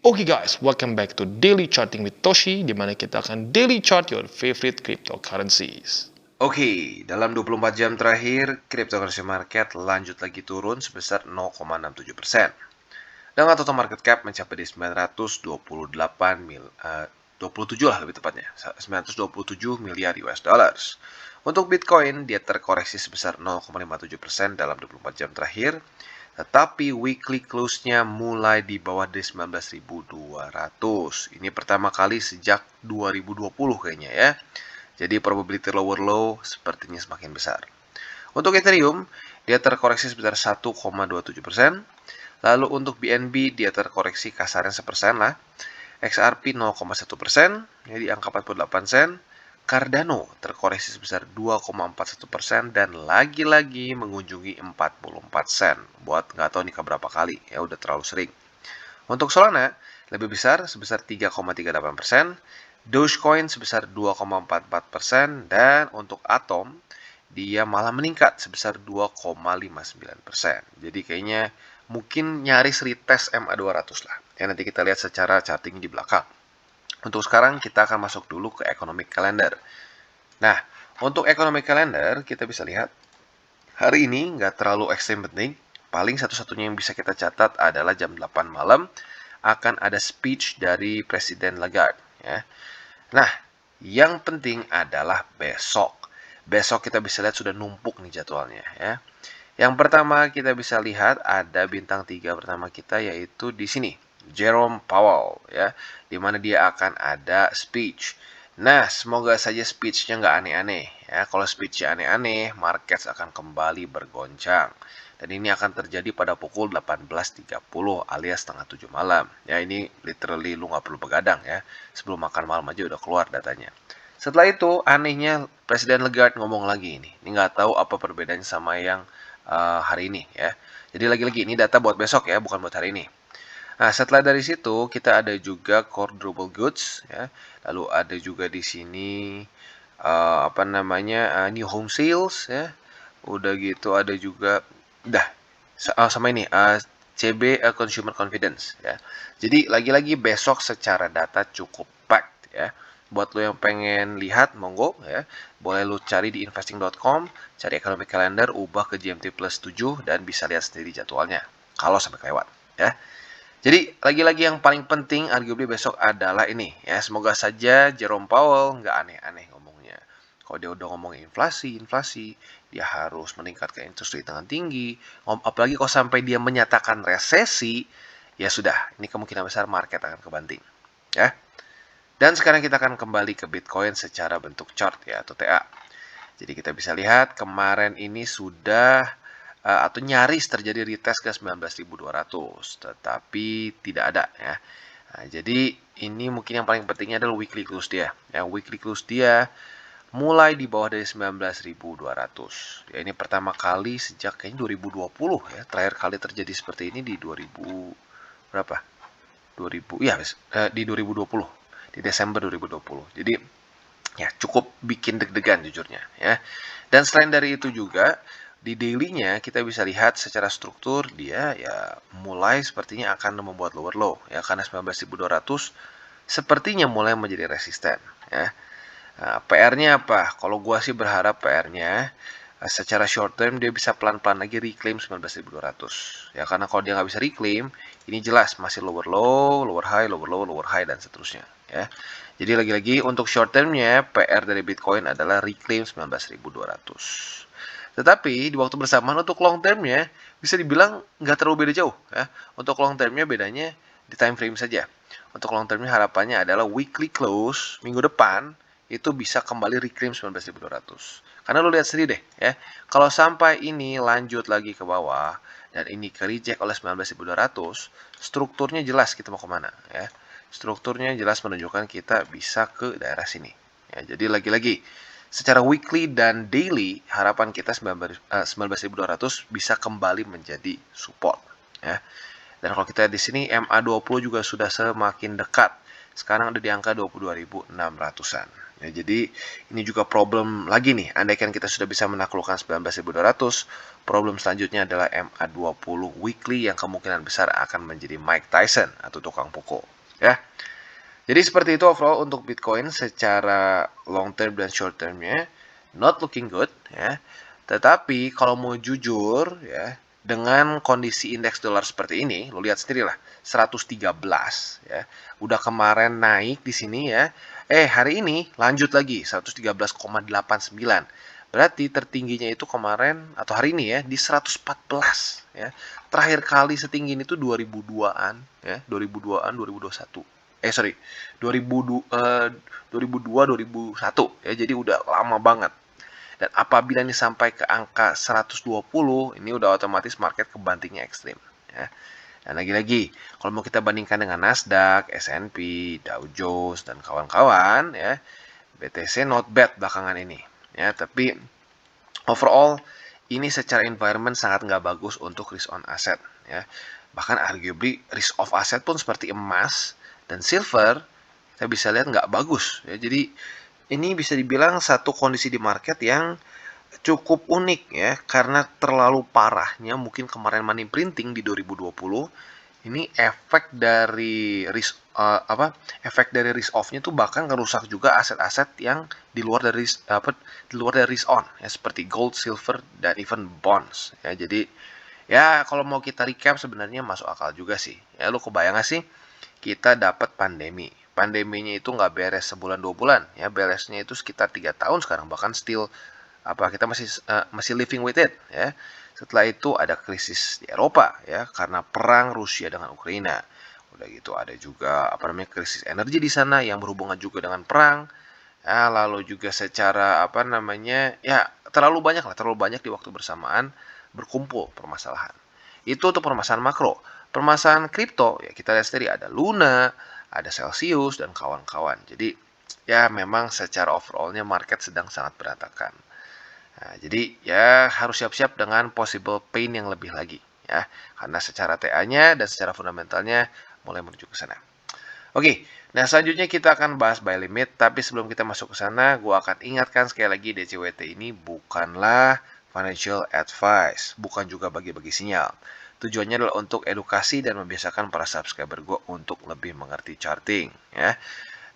Oke guys, welcome back to Daily Charting with Toshi, di mana kita akan daily chart your favorite cryptocurrencies. Oke, dalam 24 jam terakhir, cryptocurrency market lanjut lagi turun sebesar 0,67%. Dengan total market cap mencapai di 27 lah lebih tepatnya, 927 miliar US dollars. Untuk Bitcoin, dia terkoreksi sebesar 0,57% dalam 24 jam terakhir, tetapi weekly close-nya mulai di bawah dari 19.200. Ini pertama kali sejak 2020 kayaknya ya. Jadi probability lower low sepertinya semakin besar. Untuk Ethereum, dia terkoreksi sebesar 1,27%. Lalu untuk BNB, dia terkoreksi kasarnya 1% lah. XRP 0,1%, jadi angka 48 sen. Cardano terkoreksi sebesar 2,41% dan lagi-lagi mengunjungi 44 sen. Buat nggak tahu nih keberapa kali, ya udah terlalu sering. Untuk Solana, lebih besar sebesar 3,38%. Dogecoin sebesar 2,44%. Dan untuk Atom, dia malah meningkat sebesar 2,59%. Jadi kayaknya mungkin nyaris retest MA200 lah. Ya, nanti kita lihat secara charting di belakang. Untuk sekarang kita akan masuk dulu ke economic calendar. Nah, untuk economic calendar kita bisa lihat hari ini nggak terlalu ekstrim penting. Paling satu-satunya yang bisa kita catat adalah jam 8 malam akan ada speech dari Presiden Lagarde. Ya. Nah, yang penting adalah besok. Besok kita bisa lihat sudah numpuk nih jadwalnya. Ya. Yang pertama kita bisa lihat ada bintang 3 pertama kita yaitu di sini. Jerome Powell ya, di mana dia akan ada speech. Nah, semoga saja speech-nya nggak aneh-aneh ya. Kalau speech-nya aneh-aneh, market akan kembali bergoncang. Dan ini akan terjadi pada pukul 18.30 alias setengah 7 malam. Ya, ini literally lu nggak perlu begadang ya. Sebelum makan malam aja udah keluar datanya. Setelah itu, anehnya Presiden Lagarde ngomong lagi ini. Ini nggak tahu apa perbedaannya sama yang hari ini ya. Jadi lagi-lagi ini data buat besok ya, bukan buat hari ini. Nah, setelah dari situ kita ada juga core durable goods ya. Lalu ada juga di sini new home sales ya. Udah gitu ada juga sama ini CB consumer confidence ya. Jadi lagi-lagi besok secara data cukup packed ya. Buat lo yang pengen lihat, monggo ya. Boleh lo cari di investing.com, cari economic calendar, ubah ke GMT plus 7 dan bisa lihat sendiri jadwalnya. Kalau sampai kelewat ya. Jadi lagi-lagi yang paling penting arguably besok adalah ini ya. Semoga saja Jerome Powell nggak aneh-aneh ngomongnya. Kalau dia udah ngomong inflasi, dia harus meningkatkan interest rate dengan tinggi. Apalagi kalau sampai dia menyatakan resesi, ya sudah, ini kemungkinan besar market akan kebanting. Ya. Dan sekarang kita akan kembali ke Bitcoin secara bentuk chart ya atau TA. Jadi kita bisa lihat kemarin ini sudah atau nyaris terjadi retest ke 19.200, tetapi tidak ada ya. Nah, jadi ini mungkin yang paling pentingnya adalah weekly close dia. Ya, weekly close dia mulai di bawah dari 19.200. Ya, ini pertama kali sejak kayaknya 2020 ya. Terakhir kali terjadi seperti ini di 2000 berapa? 2000 ya, di 2020. Di Desember 2020. Jadi ya cukup bikin deg-degan jujurnya ya. Dan selain dari itu juga di daily-nya kita bisa lihat secara struktur dia ya mulai sepertinya akan membuat lower low ya karena 19.200 sepertinya mulai menjadi resisten ya. Nah, PR-nya apa? Kalau gua sih berharap PR-nya secara short term dia bisa pelan-pelan lagi reclaim 19.200 ya karena kalau dia nggak bisa reclaim ini jelas masih lower low, lower high, lower low, lower high dan seterusnya ya. Jadi lagi-lagi untuk short termnya PR dari Bitcoin adalah reclaim 19.200. Tetapi di waktu bersamaan untuk long termnya bisa dibilang nggak terlalu beda jauh ya. Untuk long termnya bedanya di time frame saja. Untuk long termnya harapannya adalah weekly close minggu depan itu bisa kembali reclaim 19.200. Karena lo lihat sendiri deh ya. Kalau sampai ini lanjut lagi ke bawah dan ini ke reject oleh 19.200, strukturnya jelas kita mau kemana ya. Strukturnya jelas menunjukkan kita bisa ke daerah sini. Ya, jadi lagi-lagi secara weekly dan daily harapan kita 19.200 bisa kembali menjadi support ya. Dan kalau kita di sini MA20 juga sudah semakin dekat. Sekarang ada di angka 22.600-an. Ya, jadi ini juga problem lagi nih. Andaikan kita sudah bisa menaklukkan 19.200, problem selanjutnya adalah MA20 weekly yang kemungkinan besar akan menjadi Mike Tyson atau tukang pukul. Ya. Jadi seperti itu overall untuk Bitcoin secara long term dan short termnya not looking good ya. Tetapi kalau mau jujur ya, dengan kondisi indeks dolar seperti ini, lo lihat sendiri lah, 113 ya. Udah kemarin naik di sini ya. Hari ini lanjut lagi 113,89. Berarti tertingginya itu kemarin atau hari ini ya di 114 ya. Terakhir kali setinggi ini tuh 2002-an ya, 2002-an 2021. Sorry, 2002 2001 ya, jadi udah lama banget. Dan apabila ini sampai ke angka 120, ini udah otomatis market kebantingnya ekstrim ya. Dan lagi-lagi, kalau mau kita bandingkan dengan Nasdaq, S&P, Dow Jones dan kawan-kawan ya, BTC not bad belakangan ini ya, tapi overall ini secara environment sangat nggak bagus untuk risk on asset ya. Bahkan arguably risk off asset pun seperti emas dan silver kita bisa lihat nggak bagus ya. Jadi ini bisa dibilang satu kondisi di market yang cukup unik ya, karena terlalu parahnya mungkin kemarin money printing di 2020 ini efek dari efek dari risk off-nya tuh bahkan ngerusak juga aset-aset yang di luar dari risk on ya, seperti gold, silver dan even bonds ya. Jadi ya kalau mau kita recap sebenarnya masuk akal juga sih ya. Lu kebayang gak sih kita dapat pandeminya itu nggak beres sebulan 2 bulan ya, beresnya itu sekitar 3 tahun sekarang, bahkan still kita masih living with it ya. Setelah itu ada krisis di Eropa ya karena perang Rusia dengan Ukraina. Udah gitu ada juga krisis energi di sana yang berhubungan juga dengan perang. Ya, lalu juga secara ya terlalu banyak di waktu bersamaan berkumpul permasalahan. Itu untuk permasalahan makro. Permasalahan kripto ya kita lihat sendiri, ada Luna, ada Celsius dan kawan-kawan. Jadi ya memang secara overallnya market sedang sangat berantakan. Nah, jadi ya harus siap-siap dengan possible pain yang lebih lagi ya, karena secara TA-nya dan secara fundamentalnya mulai menuju ke sana. Oke, nah selanjutnya kita akan bahas buy limit, tapi sebelum kita masuk ke sana, gue akan ingatkan sekali lagi DCWT ini bukanlah financial advice, bukan juga bagi-bagi sinyal. Tujuannya adalah untuk edukasi dan membiasakan para subscriber gue untuk lebih mengerti charting ya.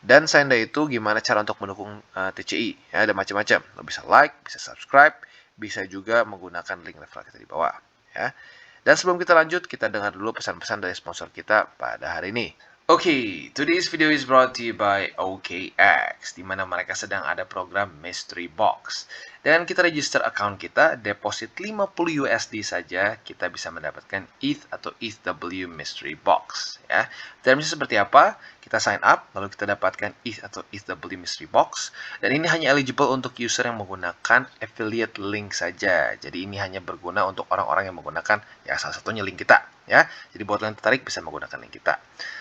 Dan selain dari itu, gimana cara untuk mendukung TCI? Ya, ada macam-macam. Lo bisa like, bisa subscribe, bisa juga menggunakan link referral kita di bawah. Ya. Dan sebelum kita lanjut, kita dengar dulu pesan-pesan dari sponsor kita pada hari ini. Okay, today's video is brought to you by OKX, di mana mereka sedang ada program Mystery Box. Dan kita register account kita, deposit 50 USD saja, kita bisa mendapatkan ETH atau ETHW Mystery Box. Ya. Termnya seperti apa? Kita sign up, lalu kita dapatkan ETH atau ETHW Mystery Box. Dan ini hanya eligible untuk user yang menggunakan affiliate link saja. Jadi ini hanya berguna untuk orang-orang yang menggunakan ya salah satunya link kita. Ya. Jadi buat kalian tertarik bisa menggunakan link kita.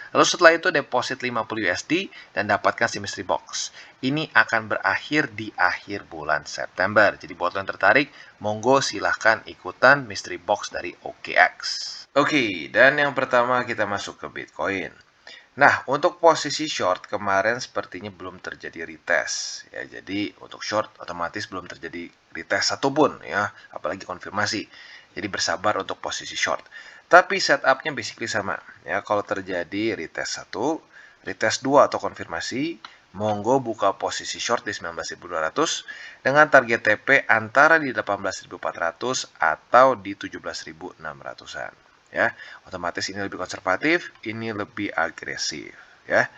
Lalu setelah itu deposit 50 USD dan dapatkan si mystery box. Ini akan berakhir di akhir bulan September. Jadi buat kalian tertarik, monggo silahkan ikutan mystery box dari OKX. Oke, dan yang pertama kita masuk ke Bitcoin. Nah, untuk posisi short kemarin sepertinya belum terjadi retest ya. Jadi untuk short otomatis belum terjadi retest satupun ya, apalagi konfirmasi. Jadi bersabar untuk posisi short. Tapi setupnya basically sama ya. Kalau terjadi retest 1, retest 2 atau konfirmasi, monggo buka posisi short di 19.200 dengan target TP antara di 18.400 atau di 17.600-an. Ya, otomatis ini lebih konservatif, ini lebih agresif ya.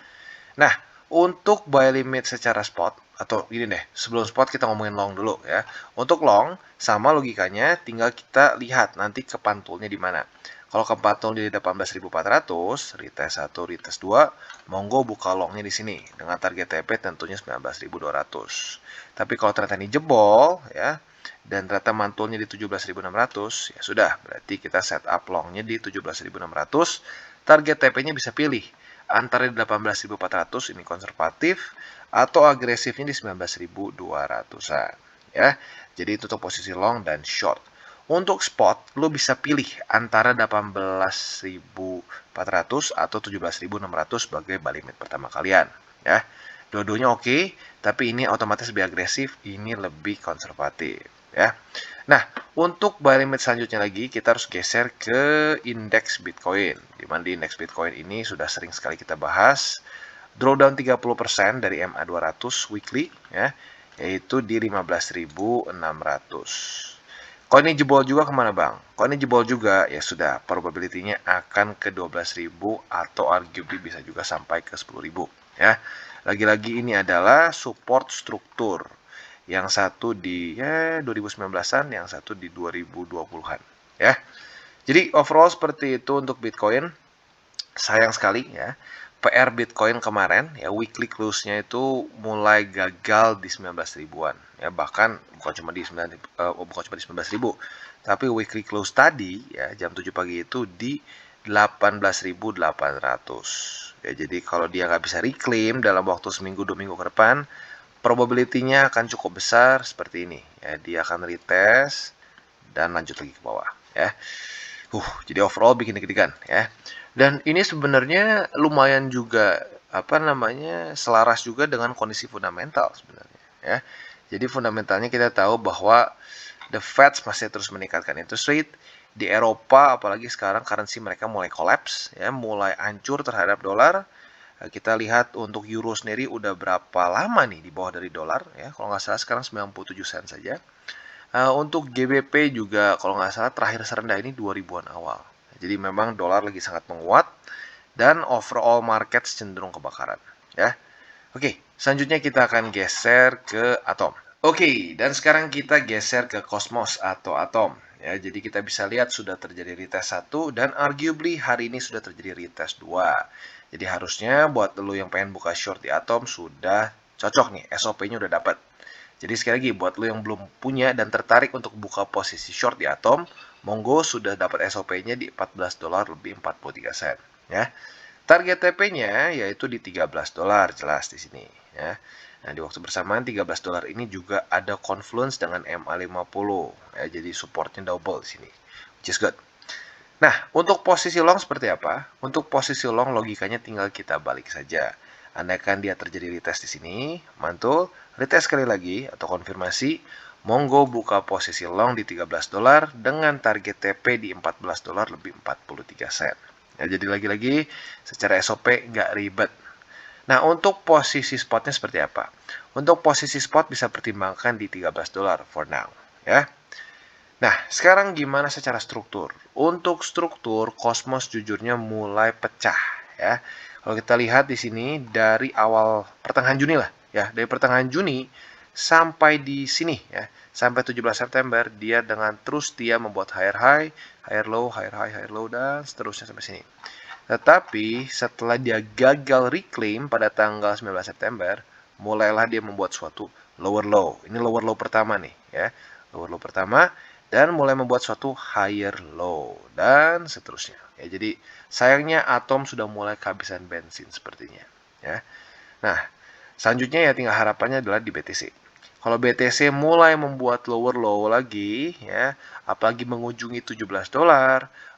Nah, untuk buy limit secara spot atau gini deh, sebelum spot kita ngomongin long dulu ya. Untuk long sama logikanya, tinggal kita lihat nanti kepantulnya di mana. Kalau kepantul di 18.400, retest 1, retest 2, monggo buka longnya di sini dengan target TP tentunya 19.200. Tapi kalau ternyata ini jebol ya, dan ternyata mantulnya di 17.600, ya sudah, berarti kita setup longnya di 17.600. Target TP-nya bisa pilih antara di 18.400 ini konservatif atau agresifnya di 19.200-an ya. Jadi itu untuk posisi long dan short. Untuk spot lo bisa pilih antara 18.400 atau 17.600 sebagai buy limit pertama kalian ya. Dua-duanya oke, tapi ini otomatis lebih agresif, ini lebih konservatif, ya. Nah, untuk buy limit selanjutnya lagi, kita harus geser ke indeks Bitcoin. Di mana di indeks Bitcoin ini sudah sering sekali kita bahas. Drawdown 30% dari MA200 weekly, ya, yaitu di 15.600. Kalau ini jebol juga kemana bang? Kalau ini jebol juga, ya sudah, probability-nya akan ke 12.000 atau arguably bisa juga sampai ke 10.000. Ya, lagi-lagi ini adalah support struktur. Yang satu di 2019-an, yang satu di 2020-an. Ya, jadi overall seperti itu untuk Bitcoin. Sayang sekali ya. PR Bitcoin kemarin ya weekly close-nya itu mulai gagal di 19 ribuan ya, bahkan bukan cuma di 19 ribu, tapi weekly close tadi ya jam 7 pagi itu di 18.800 ya. Jadi kalau dia nggak bisa reclaim dalam waktu seminggu 2 minggu ke depan, probability-nya akan cukup besar seperti ini ya, dia akan retest dan lanjut lagi ke bawah ya. Jadi overall bikin deg-degan ya. Dan ini sebenarnya lumayan juga selaras juga dengan kondisi fundamental sebenarnya ya. Jadi fundamentalnya kita tahu bahwa the Fed masih terus meningkatkan interest rate. Di Eropa apalagi sekarang currency mereka mulai collapse ya, mulai hancur terhadap dolar. Kita lihat untuk euro sendiri udah berapa lama nih di bawah dari dolar ya. Kalau nggak salah sekarang 97 sen saja. Untuk GBP juga kalau nggak salah terakhir serendah ini 2000-an awal. Jadi memang dolar lagi sangat menguat dan overall market cenderung kebakaran. Ya. Oke, selanjutnya kita akan geser ke atom. Oke, dan sekarang kita geser ke Cosmos atau atom. Ya, jadi kita bisa lihat sudah terjadi retest 1 dan arguably hari ini sudah terjadi retest 2. Jadi harusnya buat lo yang pengen buka short di atom sudah cocok nih, SOP-nya udah dapat. Jadi sekali lagi buat lo yang belum punya dan tertarik untuk buka posisi short di atom, monggo sudah dapat SOP-nya di $14 lebih 43 sen ya. Target TP-nya yaitu di $13 jelas di sini ya. Nah, di waktu bersamaan $13 ini juga ada confluence dengan MA50 ya, jadi supportnya double di sini. Which is good. Nah, untuk posisi long seperti apa? Untuk posisi long logikanya tinggal kita balik saja. Andaikan dia terjadi retest di sini, mantul, retest sekali lagi atau konfirmasi, monggo buka posisi long di $13 dengan target TP di $14 lebih 43 sen. Ya, jadi lagi-lagi secara SOP nggak ribet. Nah, untuk posisi spotnya seperti apa? Untuk posisi spot bisa pertimbangkan di $13 for now, ya. Nah, sekarang gimana secara struktur? Untuk struktur, Cosmos jujurnya mulai pecah ya. Kalau kita lihat di sini dari awal pertengahan Juni lah ya, dari pertengahan Juni sampai di sini ya, sampai 17 September dia dengan terus dia membuat higher high, higher low, higher high, higher low dan seterusnya sampai sini. Tetapi setelah dia gagal reclaim pada tanggal 19 September, mulailah dia membuat suatu lower low. Ini lower low pertama nih ya. Lower low pertama dan mulai membuat suatu higher low dan seterusnya. Ya, jadi sayangnya atom sudah mulai kehabisan bensin sepertinya. Ya. Nah, selanjutnya ya tinggal harapannya adalah di BTC. Kalau BTC mulai membuat lower low lagi, ya, apalagi mengunjungi $17,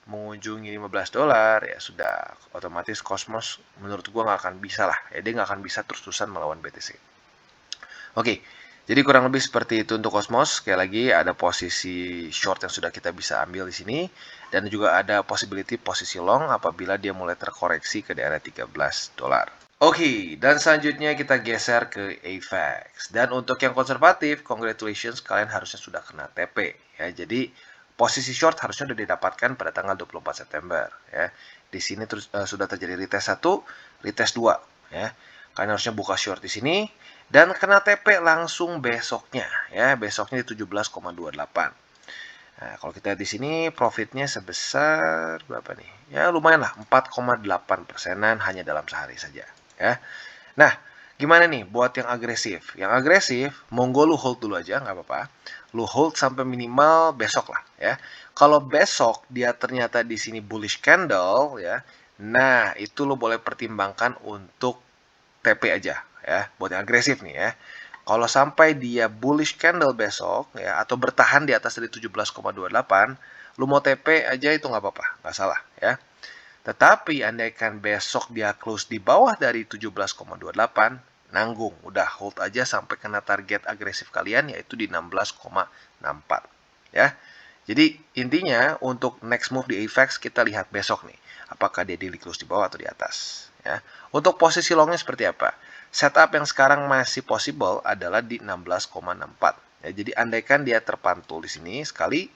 mengunjungi $15, ya sudah otomatis Cosmos menurut gua nggak akan bisa lah. Ya, dia nggak akan bisa terus-terusan melawan BTC. Oke. Jadi kurang lebih seperti itu untuk Cosmos. Sekali lagi ada posisi short yang sudah kita bisa ambil di sini dan juga ada possibility posisi long apabila dia mulai terkoreksi ke daerah $13. Oke, dan selanjutnya kita geser ke AVAX. Dan untuk yang konservatif, congratulations kalian harusnya sudah kena TP ya. Jadi posisi short harusnya sudah didapatkan pada tanggal 24 September ya. Di sini terus sudah terjadi retest 1, retest 2 ya. Kalian harusnya buka short di sini dan kena TP langsung besoknya ya, besoknya di 17,28. Nah, kalau kita lihat di sini profitnya sebesar berapa nih? Ya lumayan lah, 4,8%-an hanya dalam sehari saja ya. Nah, gimana nih buat yang agresif? Yang agresif, monggo lu hold dulu aja, nggak apa-apa. Lu hold sampai minimal besok lah ya. Kalau besok dia ternyata di sini bullish candle ya, nah itu lu boleh pertimbangkan untuk TP aja ya, buat yang agresif nih ya. Kalau sampai dia bullish candle besok ya atau bertahan di atas dari 17,28, lu mau TP aja itu nggak apa-apa, nggak salah ya. Tetapi andaikan besok dia close di bawah dari 17,28, nanggung. Udah hold aja sampai kena target agresif kalian yaitu di 16,64 ya. Jadi intinya untuk next move di AVAX kita lihat besok nih, apakah dia daily close di bawah atau di atas ya. Untuk posisi longnya seperti apa? Setup yang sekarang masih possible adalah di 16,64 ya. Jadi andaikan dia terpantul di sini sekali,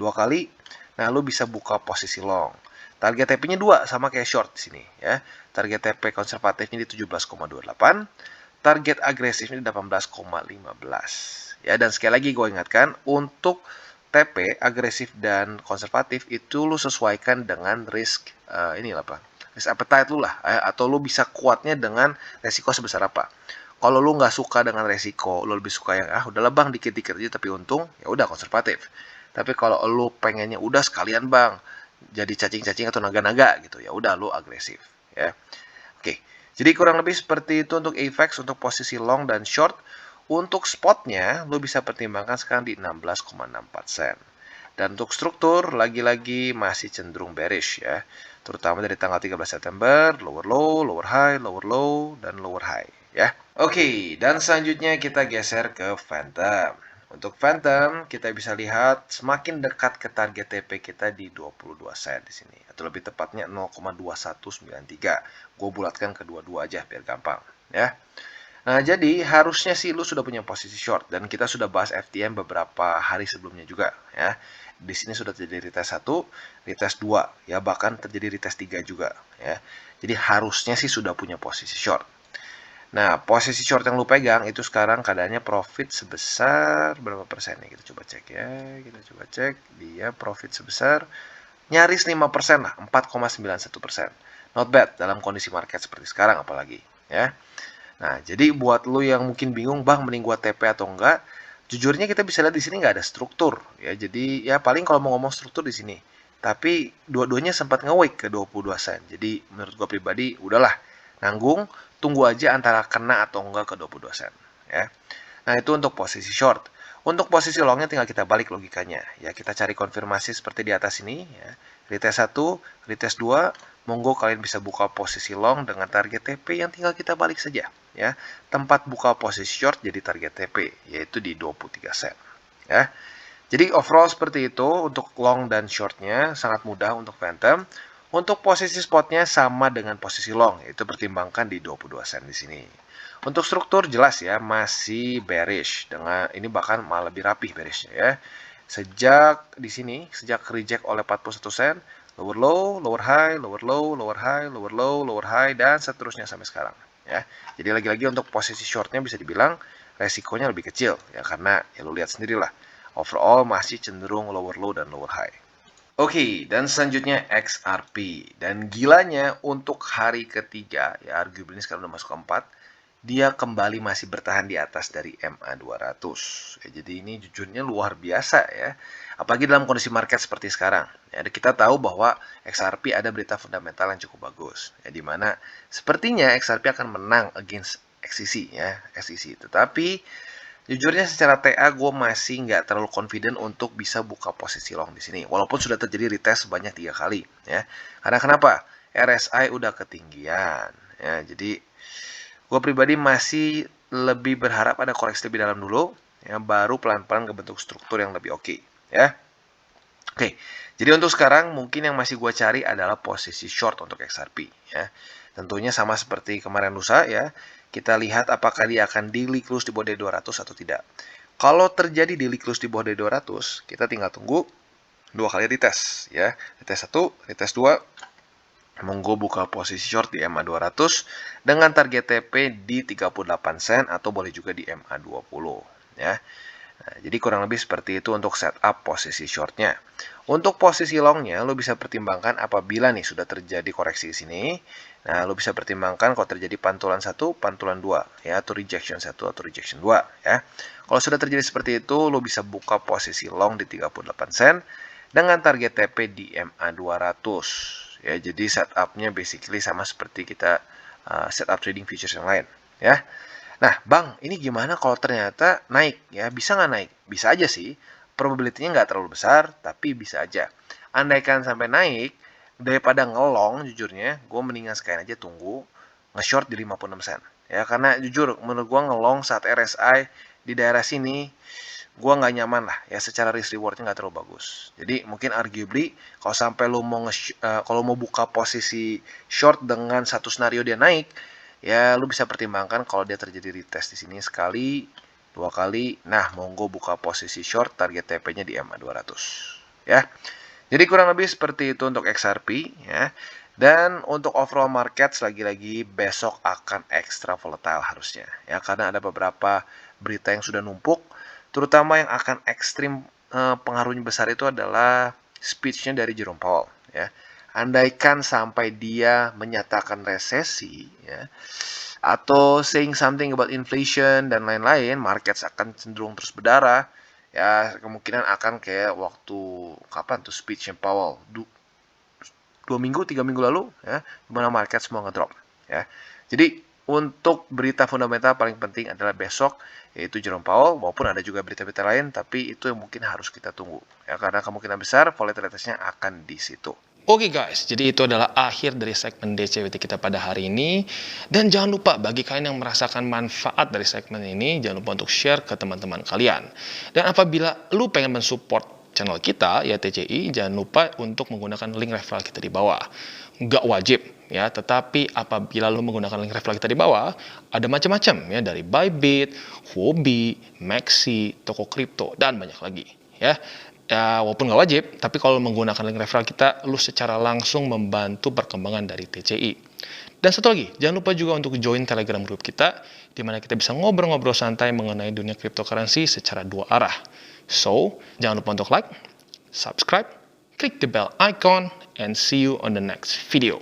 dua kali, nah lu bisa buka posisi long. Target TP-nya 2 sama kayak short di sini ya. Target TP konservatifnya di 17,28, target agresifnya di 18,15. Ya, dan sekali lagi gue ingatkan untuk TP agresif dan konservatif itu lu sesuaikan dengan risk risk appetite lu lah atau lu bisa kuatnya dengan resiko sebesar apa. Kalau lu nggak suka dengan resiko, lu lebih suka yang udahlah bang dikit-dikit aja tapi untung, ya udah konservatif. Tapi kalau lu pengennya udah sekalian bang jadi cacing-cacing atau naga-naga gitu, ya udah lu agresif ya. Oke. Jadi kurang lebih seperti itu untuk AVAX untuk posisi long dan short. Untuk spotnya, lo bisa pertimbangkan sekarang di 16,64 sen. Dan untuk struktur, lagi-lagi masih cenderung bearish ya. Terutama dari tanggal 13 September, lower low, lower high, lower low, dan lower high ya. Oke, dan selanjutnya kita geser ke Phantom. Untuk Phantom, kita bisa lihat semakin dekat ke target TP kita di 22 sen di sini. Atau lebih tepatnya 0,2193. Gue bulatkan kedua-dua aja biar gampang ya. Nah, jadi harusnya sih lu sudah punya posisi short dan kita sudah bahas FTM beberapa hari sebelumnya juga ya. Di sini sudah terjadi retest 1, retest 2 ya, bahkan terjadi retest 3 juga ya. Jadi harusnya sih sudah punya posisi short. Nah, posisi short yang lu pegang itu sekarang keadaannya profit sebesar berapa persen nih? Kita coba cek ya. Kita coba cek, dia profit sebesar nyaris 5% lah, 4,91%. Not bad dalam kondisi market seperti sekarang apalagi ya. Nah, jadi buat lu yang mungkin bingung, bang, mending gua TP atau enggak? Jujurnya kita bisa lihat di sini nggak ada struktur, ya. Jadi ya paling kalau mau ngomong struktur di sini. Tapi dua-duanya sempat nge-wake ke 22 sen. Jadi menurut gua pribadi, udahlah, nanggung, tunggu aja antara kena atau enggak ke 22 sen, ya. Nah, itu untuk posisi short. Untuk posisi longnya tinggal kita balik logikanya. Ya, kita cari konfirmasi seperti di atas ini, ya. Retest 1, retest 2, monggo kalian bisa buka posisi long dengan target TP yang tinggal kita balik saja ya. Tempat buka posisi short jadi target TP yaitu di 23 sen ya. Jadi overall seperti itu untuk long dan shortnya sangat mudah untuk Phantom. Untuk posisi spotnya sama dengan posisi long yaitu pertimbangkan di 22 sen di sini. Untuk struktur jelas ya masih bearish dengan ini bahkan malah lebih rapih bearishnya ya. Sejak di sini sejak reject oleh 41 sen, lower low, lower high, lower low, lower high, lower low, lower high, dan seterusnya sampai sekarang ya. Jadi lagi-lagi untuk posisi shortnya bisa dibilang resikonya lebih kecil ya karena ya lu lihat sendirilah overall masih cenderung lower low dan lower high. Oke, dan selanjutnya XRP. Dan gilanya untuk hari ketiga ya arguably ini sekarang udah masuk ke 4, dia kembali masih bertahan di atas dari MA200. Ya, jadi ini jujurnya luar biasa ya. Apalagi dalam kondisi market seperti sekarang. Ya, kita tahu bahwa XRP ada berita fundamental yang cukup bagus. Ya, di mana sepertinya XRP akan menang against XCC ya, XCC. Tetapi jujurnya secara TA gue masih nggak terlalu confident untuk bisa buka posisi long di sini. Walaupun sudah terjadi retest sebanyak 3 kali ya. Karena kenapa? RSI udah ketinggian. Ya, jadi gue pribadi masih lebih berharap ada koreksi lebih dalam dulu, ya, baru pelan-pelan ngebentuk struktur yang lebih oke, ya. Oke, jadi untuk sekarang mungkin yang masih gue cari adalah posisi short untuk XRP, ya. Tentunya sama seperti kemarin lusa, ya. Kita lihat apakah dia akan daily close di bawah 200 atau tidak. Kalau terjadi daily close di bawah 200, kita tinggal tunggu 2 kali retest, ya. Retest 1, retest 2, monggo buka posisi short di MA200 dengan target TP di 38 sen atau boleh juga di MA20 ya. Nah, jadi kurang lebih seperti itu untuk setup posisi shortnya. Untuk posisi longnya lo bisa pertimbangkan apabila nih sudah terjadi koreksi di sini. Nah, lo bisa pertimbangkan kalau terjadi pantulan 1, pantulan 2 ya, atau rejection 1 atau rejection 2 ya. Kalau sudah terjadi seperti itu, lo bisa buka posisi long di 38 sen dengan target TP di MA200. Ya, jadi setupnya basically sama seperti kita setup trading futures yang lain ya. Nah, bang, ini gimana kalau ternyata naik ya? Bisa nggak naik? Bisa aja sih. Probability-nya nggak terlalu besar, tapi bisa aja. Andaikan sampai naik, daripada ngelong, jujurnya, gue mendingan sekalian aja tunggu nge-short di 56 sen ya, karena jujur menurut gua ngelong saat RSI di daerah sini gua nggak nyaman lah ya, secara risk rewardnya nggak terlalu bagus. Jadi mungkin arguably kalau sampai lu mau kalau mau buka posisi short dengan satu scenario dia naik, ya lu bisa pertimbangkan kalau dia terjadi retest di sini sekali, 2 kali, nah monggo buka posisi short, target TP-nya di EMA 200 ya. Jadi kurang lebih seperti itu untuk XRP ya. Dan untuk overall market lagi-lagi besok akan ekstra volatile harusnya ya, karena ada beberapa berita yang sudah numpuk, terutama yang akan ekstrim pengaruhnya besar itu adalah speech-nya dari Jerome Powell ya. Andaikan sampai dia menyatakan resesi ya, atau saying something about inflation dan lain-lain, market akan cenderung terus berdarah ya, kemungkinan akan kayak waktu kapan tuh speech-nya Powell 2 minggu 3 minggu lalu ya, dimana market semua ngedrop ya. Jadi untuk berita fundamental paling penting adalah besok, yaitu Jerome Powell, maupun ada juga berita-berita lain, tapi itu yang mungkin harus kita tunggu ya, karena kemungkinan besar volatilitasnya akan di situ. Oke guys, jadi itu adalah akhir dari segmen DCWT kita pada hari ini. Dan jangan lupa bagi kalian yang merasakan manfaat dari segmen ini, jangan lupa untuk share ke teman-teman kalian. Dan apabila lu pengen mensupport channel kita, ya TCI, jangan lupa untuk menggunakan link referral kita di bawah. Nggak wajib, ya, tetapi apabila lu menggunakan link referral kita di bawah, ada macam-macam, ya, dari Bybit, Huobi, Maxi, toko kripto, dan banyak lagi, ya. Ya, walaupun nggak wajib, tapi kalau menggunakan link referral kita, lu secara langsung membantu perkembangan dari TCI. Dan satu lagi, jangan lupa juga untuk join Telegram group kita, di mana kita bisa ngobrol-ngobrol santai mengenai dunia cryptocurrency secara 2 arah. So, jangan lupa untuk like, subscribe, klik the bell icon, and see you on the next video.